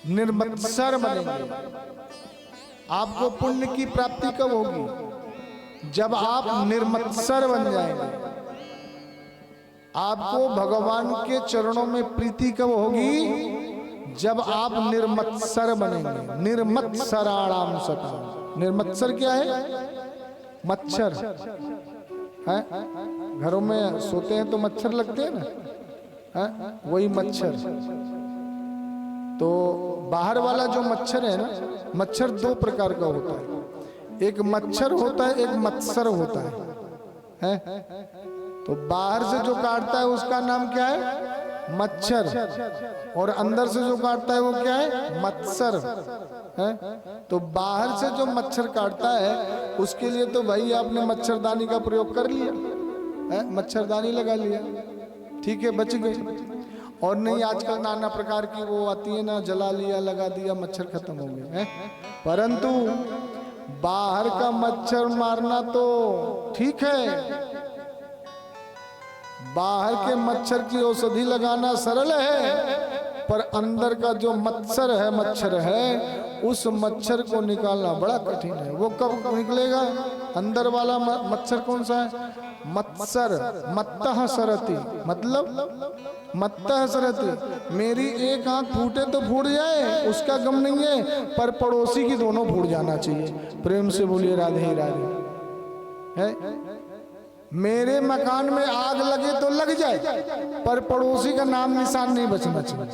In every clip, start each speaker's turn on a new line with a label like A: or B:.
A: निर्मत्सर बनेंगे। आपको पुण्य की प्राप्ति कब होगी? जब आप निर्मत्सर बन जाएंगे। आपको भगवान के चरणों में प्रीति कब होगी? जब आप निर्मत्सर बनेंगे। निर्मत्सराणाम सताम। निर्मत्सर क्या है? मच्छर है। घरों में सोते हैं तो मच्छर लगते हैं ना, है? वही मच्छर। तो बाहर वाला जो मच्छर है ना, मच्छर दो प्रकार का होता है। एक मच्छर होता है, एक मत्सर होता है? तो बाहर से जो काटता है उसका नाम क्या है? मच्छर। और अंदर से जो काटता है वो क्या है? मत्सर है। तो बाहर से जो मच्छर काटता है उसके लिए तो भाई आपने मच्छरदानी का प्रयोग कर लिया है, मच्छरदानी लगा लिया, ठीक है, बच गए। और नहीं, आजकल नाना प्रकार की वो आती है ना, जला लिया, लगा दिया, मच्छर खत्म हो गए हैं। परंतु बाहर का मच्छर मारना तो ठीक है, बाहर के मच्छर की औषधि लगाना सरल है, पर अंदर का जो मच्छर है उस मच्छर को निकालना बड़ा कठिन है। वो कब निकलेगा? अंदर वाला मच्छर कौन सा है? मत्सर। मत्तः सरति, मतलब मत्तः सरति। मेरी एक आंख फूटे तो फूट जाए, उसका गम नहीं है, पर पड़ोसी की दोनों फूट जाना चाहिए। प्रेम से बोलिए राधे राधे। है? मेरे मकान में आग लगे तो लग जाए, पर पड़ोसी का नाम निशान नहीं बचना चाहिए।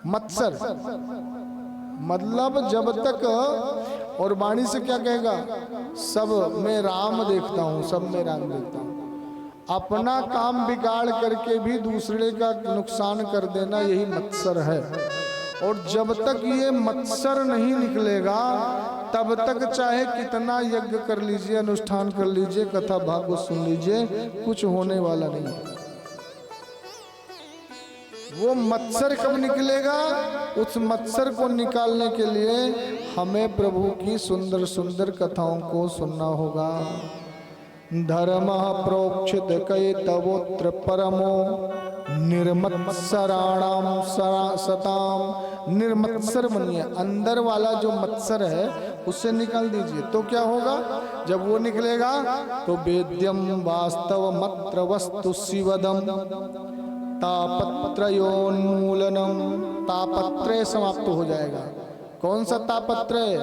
A: मत्सर मतलब जब तक, और वाणी से क्या कहेगा? सब में राम देखता हूं, सब में राम देखता हूं। अपना काम बिगाड़ करके भी दूसरे का नुकसान कर देना, यही मत्सर है। और जब तक ये मत्सर नहीं निकलेगा तब तक चाहे कितना यज्ञ कर लीजिए, अनुष्ठान कर लीजिए, कथा भागवत सुन लीजिए, कुछ होने वाला नहीं। वो मत्सर कब निकलेगा? उस मत्सर को निकालने के लिए हमें प्रभु की सुंदर सुंदर कथाओं को सुनना होगा। धर्म प्रोक्षित कई तवोत्र परमो निर्मत्सराणाम सताम। निर्मत्सर बनिए। अंदर वाला जो मत्सर है उससे निकाल दीजिए, तो क्या होगा? जब वो निकलेगा तो वेद्यम वास्तव मत्र वस्तु शिवदम तापत्रयोन्मूलनम। तापत्रय समाप्त हो जाएगा। कौन सा तापत्रय?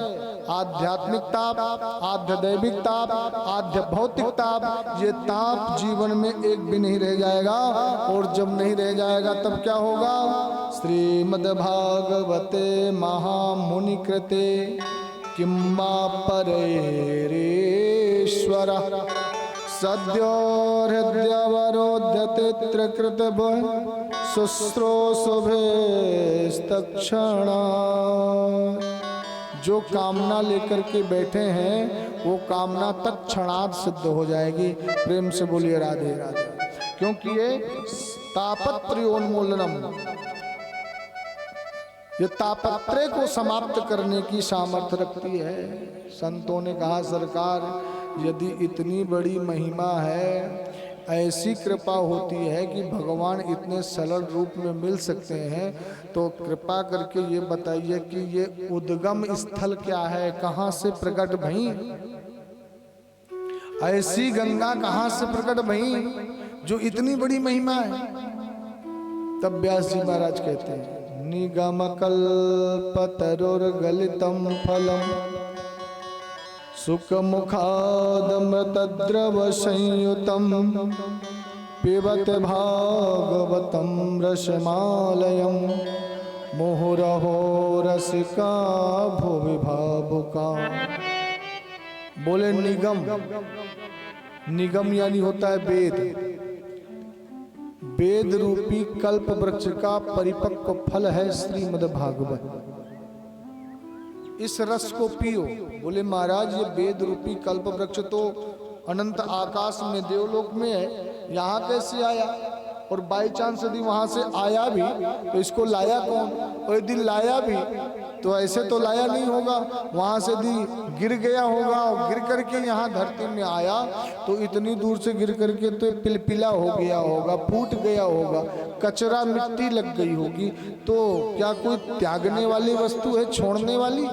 A: आध्यात्मिक ताप, आध्य दैविक ताप, आध्य भौतिक ताप। ये ताप जीवन में एक भी नहीं रह जाएगा। और जब नहीं रह जाएगा तब क्या होगा? श्रीमद्भागवते महामुनि कृते किम्मा परेश्वर सद्यो हृदयवरोध्यते त्रिकृत शुश्रूषुभेस्तक्षणा। जो कामना लेकर के बैठे हैं वो कामना तत्क्षणात् सिद्ध हो जाएगी। प्रेम से बोलिए राधे राधे। क्योंकि ये तापत्रयोन्मूलनम, ये तापत्रय को समाप्त करने की सामर्थ्य रखती है। संतों ने कहा, सरकार यदि इतनी बड़ी महिमा है, ऐसी कृपा होती है कि भगवान इतने सरल रूप में मिल सकते हैं, तो कृपा करके ये बताइए कि ये उद्गम स्थल क्या है, कहाँ से प्रकट भई? ऐसी गंगा कहाँ से प्रकट भई जो इतनी बड़ी महिमा है? तब व्यास जी महाराज कहते हैं, निगम कल्पतरुर्गलितम फलम सुखमुखादमृतद्रव संयुतम पिबत भागवतम रसमालयम मुहुरहो रसिका भुवि भावुका। बोले निगम, निगम यानी होता है वेद। वेद रूपी कल्प वृक्ष का परिपक्व फल है श्रीमद् भागवत। इस रस को पियो। बोले महाराज ये वेद रूपी कल्प वृक्ष तो अनंत आकाश में देवलोक में है, यहाँ कैसे आया? और बाई चांस यदि वहां से आया भी तो इसको लाया कौन, और यदि लाया भी तो ऐसे तो लाया नहीं होगा, वहां से यदि गिर गया होगा और गिर करके यहाँ धरती में आया तो इतनी दूर से गिर करके तो पिलपिला हो गया होगा, फूट गया होगा, कचरा मिट्टी लग गई होगी। तो क्या कोई त्यागने वाली वस्तु है, छोड़ने वाली,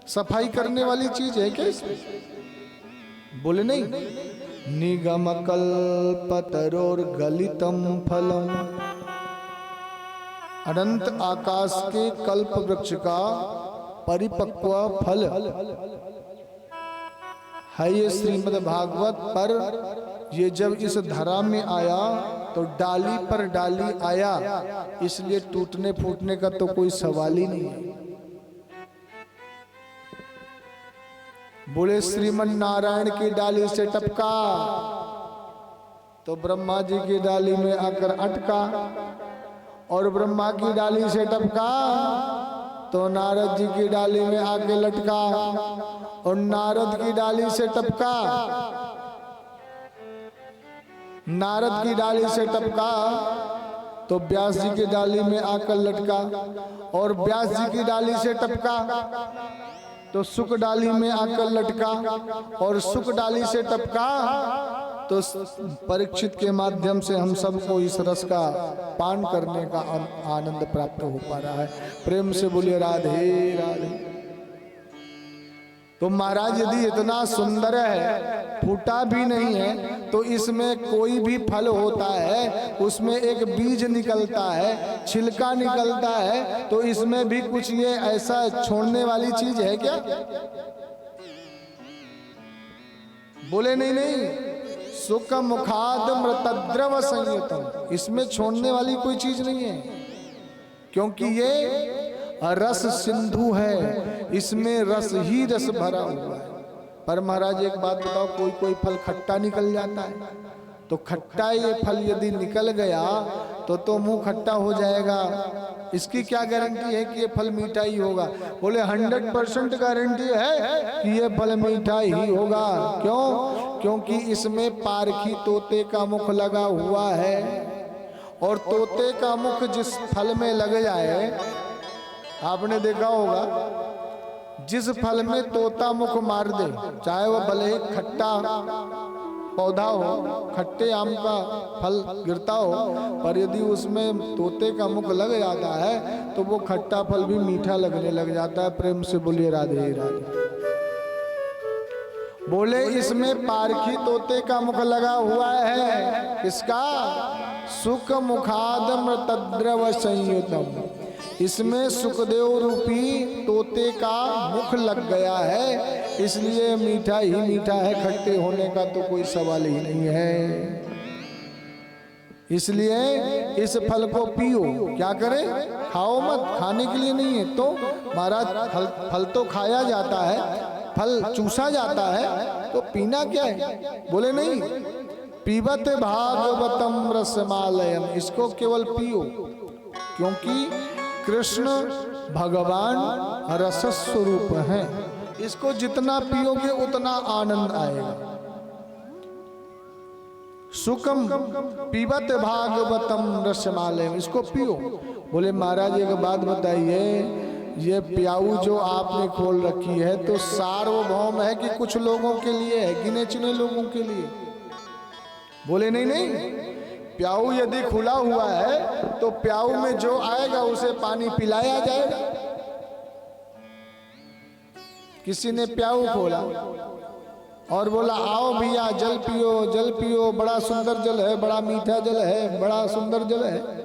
A: सफाई करने वाली चीज है क्या इसमें? बोले नहीं। निगम कल्पतरोर गलितम फलम, अनंत आकाश के कल्प वृक्ष का परिपक्व फल है ये श्रीमद् भागवत। पर ये जब इस धरा में आया तो डाली पर डाली आया, इसलिए टूटने फूटने का तो कोई सवाल ही नहीं है। बोले श्रीमन नारायण की डाली से टपका तो ब्रह्मा जी की डाली में आकर अटका, और ब्रह्मा की डाली से टपका तो नारद जी की डाली में आके लटका, और नारद की डाली से टपका, नारद की डाली से टपका तो व्यास जी की डाली में आकर लटका, और व्यास जी की डाली से टपका तो सुक डाली में आकर लटका, और सुक डाली से टपका तो परीक्षित के माध्यम से हम सबको इस रस का पान करने का आनंद प्राप्त हो पा रहा है। प्रेम से बोलिए राधे राधे। तो महाराज यदि इतना सुंदर है, फूटा भी नहीं है, तो इसमें कोई भी फल होता है उसमें एक बीज निकलता है, छिलका निकलता है, तो इसमें भी कुछ ये ऐसा छोड़ने वाली चीज है क्या? बोले नहीं नहीं। सुख मुखाद मृतद्रव संयुतम, इसमें छोड़ने वाली कोई चीज नहीं है, क्योंकि ये रस सिंधु है, इसमें रस ही रस भरा हुआ है। पर महाराज एक बात बताओ, कोई कोई फल खट्टा निकल जाता है, तो खट्टा ये फल यदि निकल गया तो मुंह खट्टा हो जाएगा, इसकी क्या गारंटी है कि ये फल मीठा ही होगा? बोले 100% गारंटी है कि ये फल मीठा ही होगा। क्यों? क्योंकि इसमें पारखी तोते का मुख लगा हुआ है, और तोते का मुख जिस फल में लग जाए, आपने देखा होगा जिस फल में तोता मुख मार दे, चाहे वह भले ही खट्टा पौधा हो, खट्टे आम का फल गिरता हो, पर यदि उसमें तोते का मुख लग जाता है तो वो खट्टा फल भी मीठा लगने लग जाता है। प्रेम से बोलिए राधे राधे। बोले इसमें पारखी तोते का मुख लगा हुआ है, किसका? सुख मुखादम तद्रव संयुतम, इसमें सुखदेव रूपी तोते का मुख लग गया है, इसलिए मीठा ही मीठा है, खट्टे होने का तो कोई सवाल ही नहीं है। इसलिए इस फल को पियो। क्या करें? खाओ मत, खाने के लिए नहीं है। तो महाराज फल तो खाया जाता है, फल चूसा जाता है, तो पीना क्या है? बोले नहीं। पीबत भागवतम रसमालयम, इसको केवल पियो, क्योंकि कृष्ण भगवान रस स्वरूप है, इसको जितना पियोगे उतना आनंद आएगा। सुखम पीबत भागवतम रसमालयम, इसको पियो। बोले महाराज एक बात बताइए, ये प्याऊ जो आपने खोल रखी है तो सार्वभौम है कि कुछ लोगों के लिए है, गिने चुने लोगों के लिए? बोले नहीं नहीं, प्याऊ यदि खुला हुआ है तो प्याऊ में जो आएगा उसे पानी पिलाया जाएगा। किसी ने प्याऊ खोला और बोला आओ भैया जल पियो, जल पियो, बड़ा सुंदर जल है, बड़ा मीठा जल है, बड़ा सुंदर जल है।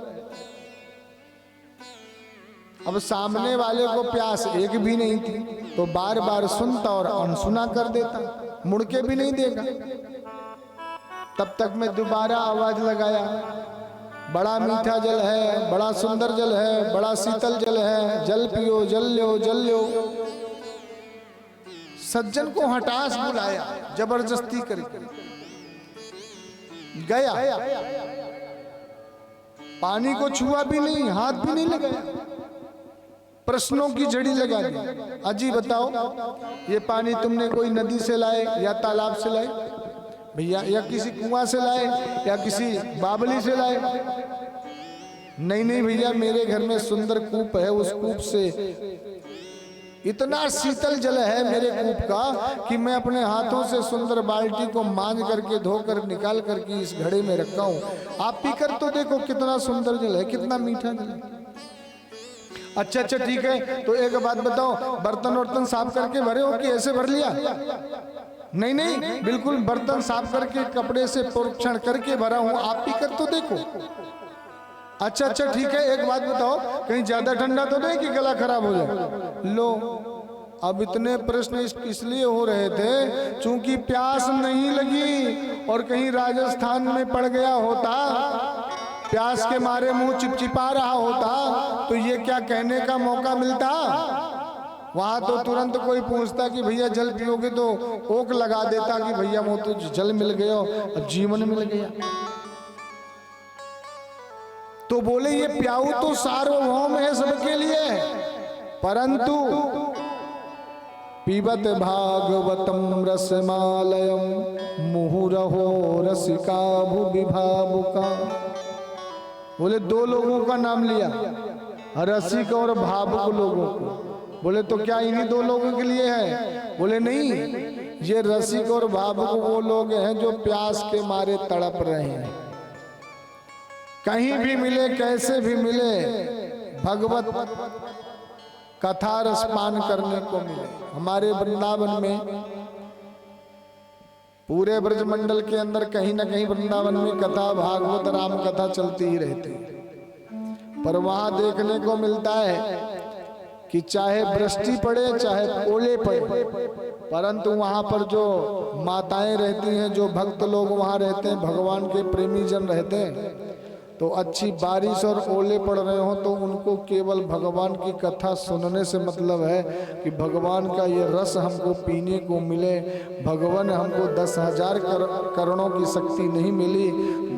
A: अब सामने वाले को प्यास एक भी नहीं थी तो बार बार सुनता और अनसुना कर देता, मुड़ के भी नहीं देगा। तब तक मैं दोबारा आवाज लगाया, बड़ा मीठा जल है, बड़ा सुंदर जल है, बड़ा शीतल जल है, जल पियो, जल लो, जल लो। सज्जन को हटास बुलाया, जबरदस्ती करके गया, पानी को छुआ भी नहीं, हाथ भी नहीं लगाया, प्रश्नों की झड़ी लगा दी। अजी बताओ, ये पानी तुमने कोई नदी से लाए या तालाब से लाए? भैया, या किसी कुआं से लाए या किसी बावली से लाए? नहीं नहीं भैया, मेरे घर में सुंदर कूप है, उस कूप से इतना शीतल जल है मेरे कूप का कि मैं अपने हाथों से सुंदर बाल्टी को मांझ करके धोकर निकाल करके इस घड़े में रखा हूं। आप पीकर तो देखो कितना सुंदर जल है, कितना मीठा जल है। अच्छा अच्छा ठीक है, तो एक बात बताओ, बर्तन वर्तन साफ करके भरे हो कि ऐसे भर लिया? नहीं नहीं, बिल्कुल बर्तन साफ करके कपड़े से परीक्षण करके भरा हूं, आप पीकर तो देखो। अच्छा अच्छा ठीक है, एक बात बताओ, कहीं ज्यादा ठंडा तो नहीं कि गला खराब हो जाए? लो, अब इतने प्रश्न इसलिए हो रहे थे चूंकि प्यास नहीं लगी और कहीं राजस्थान में पड़ गया होता, प्यास के मारे मुंह चिपचिपा रहा होता, तो ये क्या कहने का मौका मिलता? वहां तो तुरंत कोई पूछता कि भैया जल पियोगे, तो ओक लगा देता कि भैया वो तो जल मिल गया, अब जीवन मिल गया। तो बोले ये प्याऊ तो सार्वभौम है, सबके लिए, परंतु पीबत भागवतम रसमालयम मुहुरहो रसिका भुविभावुका। बोले दो लोगों का नाम लिया, रसिक और भावुक लोगों को। बोले तो क्या इन्हीं दो लोगों के लिए है? बोले नहीं, ये रसिक और भावुक वो लोग हैं जो प्यास के मारे तड़प रहे हैं, कहीं भी मिले कैसे भी मिले भगवत कथा रसपान करने को मिले। हमारे वृंदावन में, पूरे ब्रजमंडल के अंदर कहीं ना कहीं वृंदावन में कथा, भागवत, राम कथा चलती ही रहती है। पर वहां देखने को मिलता है कि चाहे वृष्टि पड़े चाहे ओले पड़े, परंतु वहां पर जो माताएं रहती हैं, जो भक्त लोग वहां रहते हैं, भगवान के प्रेमी जन रहते हैं, तो अच्छी बारिश और ओले पड़ रहे हो तो उनको केवल भगवान की कथा सुनने से मतलब है कि भगवान का ये रस हमको पीने को मिले। भगवान हमको 10,000 करोड़ों की शक्ति नहीं मिली,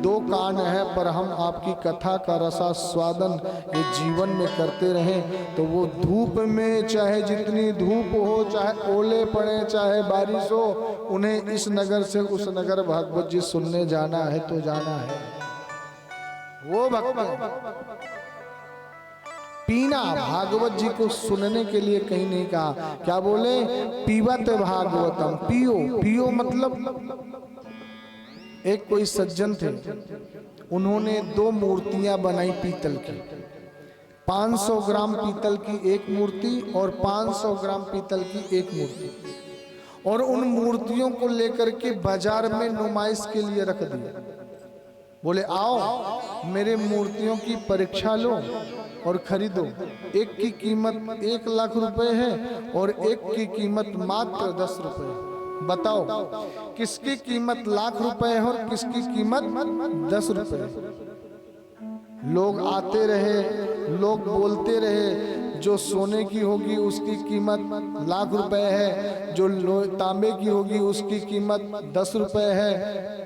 A: 2 कान है, पर हम आपकी कथा का रसास्वादन ये जीवन में करते रहें। तो वो धूप में चाहे जितनी धूप हो, चाहे ओले पड़े, चाहे बारिश हो, उन्हें इस नगर से उस नगर भागवत जी सुनने जाना है तो जाना है। वो भक्त पीना भागवत जी को सुनने के लिए कहीं नहीं कहा। क्या बोले? पीवत भागवतम, पियो। पियो मतलब एक कोई सज्जन थे, उन्होंने 2 मूर्तियां बनाई पीतल की, 500 ग्राम पीतल की एक मूर्ति और 500 ग्राम पीतल की एक मूर्ति, और उन मूर्तियों को लेकर के बाजार में नुमाइश के लिए रख दिया। बोले आओ मेरे मूर्तियों की परीक्षा लो और खरीदो। एक की कीमत 1 लाख रुपए है और एक की कीमत मात्र 10 रुपए। बताओ किसकी कीमत लाख रुपए है और किसकी कीमत 10 रुपए? लोग आते रहे, लोग बोलते रहे, जो सोने की होगी उसकी कीमत लाख रुपए है, जो तांबे की होगी उसकी कीमत 10 रुपए है।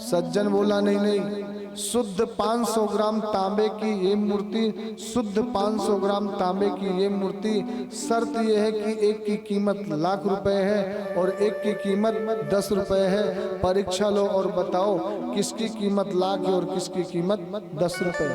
A: सज्जन बोला नहीं नहीं, शुद्ध 500 ग्राम तांबे की ये मूर्ति, शुद्ध 500 ग्राम तांबे की ये मूर्ति, शर्त ये है कि एक की कीमत लाख रुपए है और एक की कीमत 10 रुपए है। परीक्षा लो और बताओ किसकी कीमत लाख है और किसकी कीमत 10 रुपए।